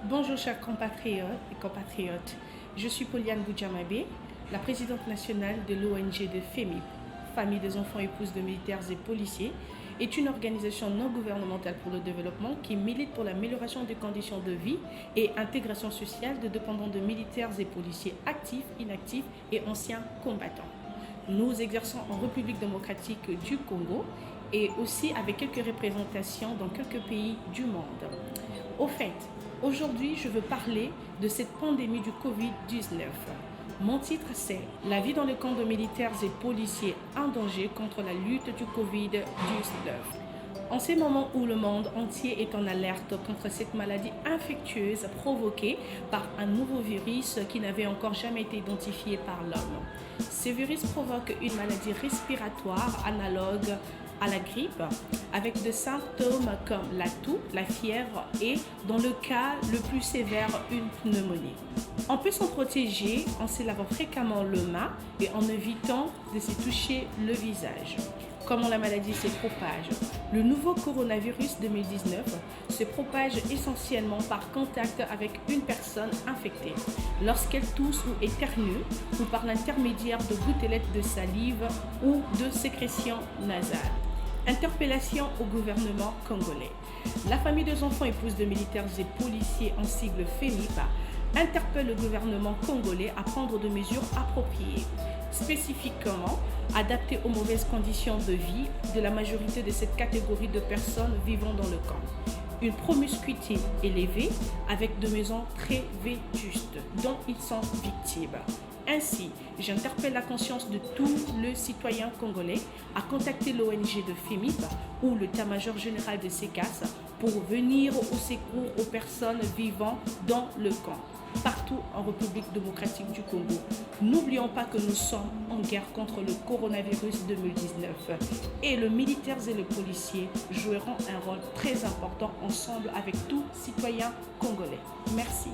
Bonjour chers compatriotes et compatriotes, je suis Poliane Boudjamabé, la présidente nationale de l'ONG de FEMIP, Famille des enfants épouses de militaires et policiers, est une organisation non gouvernementale pour le développement qui milite pour l'amélioration des conditions de vie et intégration sociale de dépendants de militaires et policiers actifs, inactifs et anciens combattants. Nous exerçons en République démocratique du Congo et aussi avec quelques représentations dans quelques pays du monde. Au fait, aujourd'hui, je veux parler de cette pandémie du Covid-19. Mon titre, c'est « La vie dans les camps de militaires et policiers en danger contre la lutte du Covid-19 ». En ces moments où le monde entier est en alerte contre cette maladie infectieuse provoquée par un nouveau virus qui n'avait encore jamais été identifié par l'homme. Ce virus provoque une maladie respiratoire analogue à la grippe, avec des symptômes comme la toux, la fièvre et, dans le cas le plus sévère, une pneumonie. On peut s'en protéger en se lavant fréquemment les mains et en évitant de se toucher le visage. Comment la maladie se propage? Le nouveau coronavirus 2019 se propage essentiellement par contact avec une personne infectée, lorsqu'elle tousse ou éternue, ou par l'intermédiaire de gouttelettes de salive ou de sécrétions nasales. Interpellation au gouvernement congolais. La famille des enfants épouses de militaires et policiers en sigle FEMIP interpelle le gouvernement congolais à prendre des mesures appropriées, spécifiquement adaptées aux mauvaises conditions de vie de la majorité de cette catégorie de personnes vivant dans le camp. Une promiscuité élevée avec des maisons très vétustes dont ils sont victimes. Ainsi, j'interpelle la conscience de tous les citoyens congolais à contacter l'ONG de FEMIP ou l'état-major général de SECAS pour venir au secours aux personnes vivant dans le camp, partout en République démocratique du Congo. N'oublions pas que nous sommes en guerre contre le coronavirus 2019 et les militaires et les policiers joueront un rôle très important ensemble avec tous citoyens congolais. Merci.